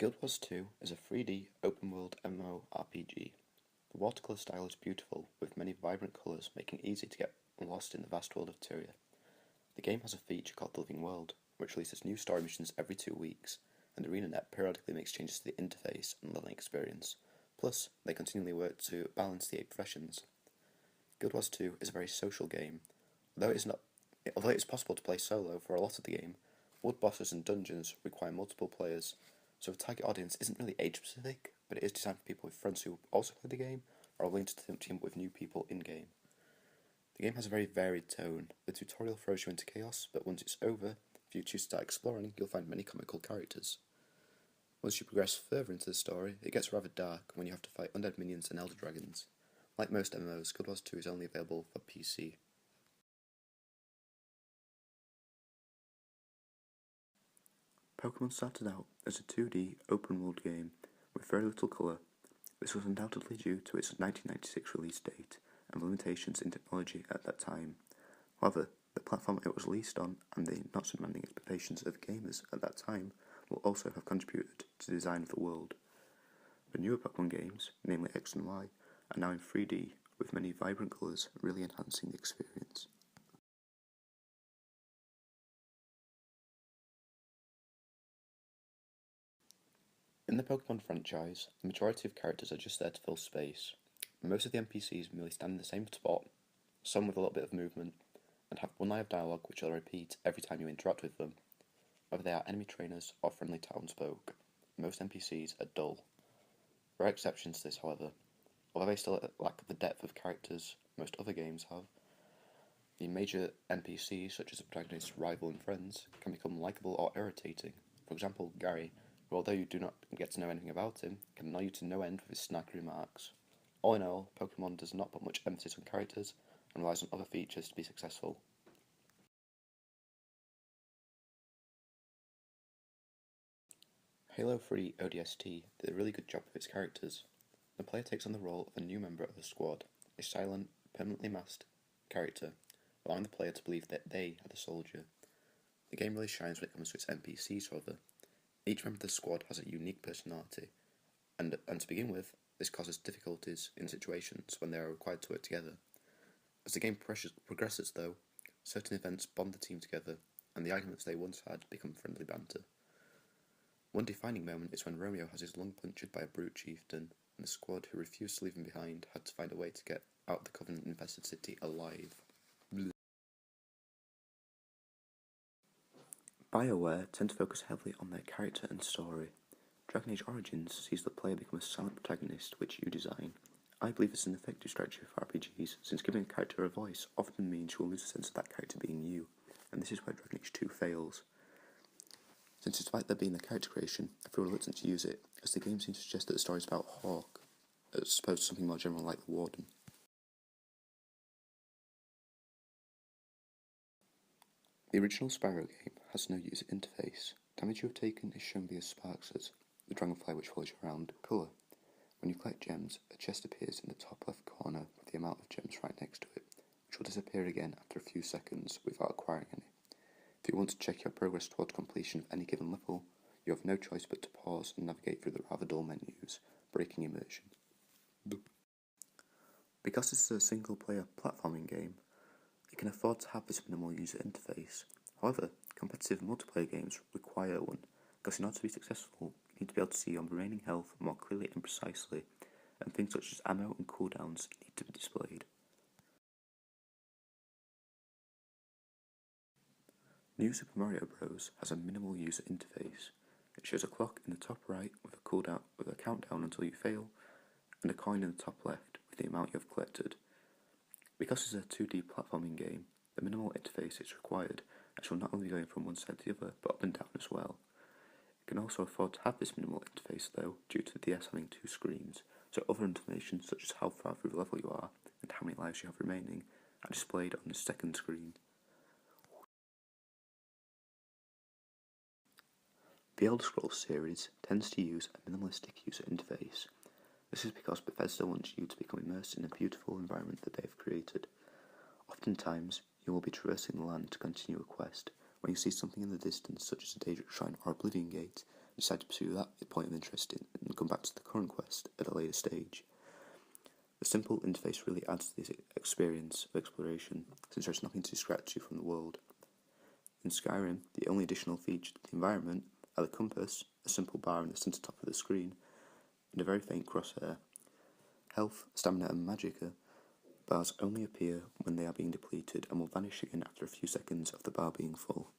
Guild Wars 2 is a 3D open-world MMORPG. The watercolour style is beautiful, with many vibrant colours making it easy to get lost in the vast world of Tyria. The game has a feature called the Living World, which releases new story missions every 2 weeks, and ArenaNet periodically makes changes to the interface and learning experience. Plus, they continually work to balance the 8 professions. Guild Wars 2 is a very social game. Although it is possible to play solo for a lot of the game, world bosses and dungeons require multiple players, so the target audience isn't really age specific, but it is designed for people with friends who also play the game or are willing to team up with new people in game. The game has a very varied tone. The tutorial throws you into chaos, but once it's over, if you choose to start exploring, you'll find many comical characters. Once you progress further into the story, it gets rather dark when you have to fight undead minions and elder dragons. Like most MMOs, Guild Wars 2 is only available for PC. Pokemon started out as a 2D open-world game with very little colour. This was undoubtedly due to its 1996 release date and limitations in technology at that time. However, the platform it was released on and the not so demanding expectations of gamers at that time will also have contributed to the design of the world. The newer Pokemon games, namely X and Y, are now in 3D with many vibrant colours really enhancing the experience. In the Pokemon franchise, the majority of characters are just there to fill space. Most of the NPCs merely stand in the same spot, some with a little bit of movement, and have one line of dialogue which they'll repeat every time you interact with them. Whether they are enemy trainers or friendly townsfolk, most NPCs are dull. Rare exceptions to this, however. Although they still lack the depth of characters most other games have, the major NPCs, such as the protagonist's rival and friends, can become likeable or irritating. For example, Gary, who, although you do not get to know anything about him, can annoy you to no end with his snarky remarks. All in all, Pokemon does not put much emphasis on characters and relies on other features to be successful. Halo 3 ODST did a really good job with its characters. The player takes on the role of a new member of the squad, a silent, permanently masked character, allowing the player to believe that they are the soldier. The game really shines when it comes to its NPCs, however. Each member of the squad has a unique personality, and to begin with, this causes difficulties in situations when they are required to work together. As the game progresses, though, certain events bond the team together, and the arguments they once had become friendly banter. One defining moment is when Romeo has his lung punctured by a brute chieftain, and the squad who refused to leave him behind had to find a way to get out of the Covenant-infested city alive. BioWare tend to focus heavily on their character and story. Dragon Age Origins sees the player become a silent protagonist which you design. I believe it's an effective strategy for RPGs, since giving a character a voice often means you will lose a sense of that character being you, and this is where Dragon Age 2 fails. Since despite there being a character creation, I feel reluctant to use it, as the game seems to suggest that the story is about Hawk, as opposed to something more general like the Warden. The original Spyro game has no user interface. Damage you have taken is shown via Sparxes, the dragonfly which follows you around, colour. When you collect gems, a chest appears in the top left corner with the amount of gems right next to it, which will disappear again after a few seconds without acquiring any. If you want to check your progress towards completion of any given level, you have no choice but to pause and navigate through the rather dull menus, breaking immersion. Because this is a single-player platforming game, it can afford to have this minimal user interface. However, competitive multiplayer games require one, because in order to be successful, you need to be able to see your remaining health more clearly and precisely, and things such as ammo and cooldowns need to be displayed. New Super Mario Bros. Has a minimal user interface. It shows a clock in the top right with a countdown until you fail, and a coin in the top left with the amount you have collected. Because it's a 2D platforming game, the minimal interface is required, as you'll not only be going from one side to the other, but up and down as well. It can also afford to have this minimal interface though, due to the DS having 2 screens, so other information such as how far through the level you are, and how many lives you have remaining, are displayed on the second screen. The Elder Scrolls series tends to use a minimalistic user interface. This is because Bethesda wants you to become immersed in a beautiful environment that they have created. Oftentimes, you will be traversing the land to continue a quest. When you see something in the distance, such as a Daedric Shrine or Oblivion Gate, you decide to pursue that point of interest and come back to the current quest at a later stage. The simple interface really adds to this experience of exploration, since there's nothing to distract you from the world. In Skyrim, the only additional feature to the environment are the compass, a simple bar in the centre top of the screen, and a very faint crosshair. Health, stamina and magicka bars only appear when they are being depleted and will vanish again after a few seconds of the bar being full.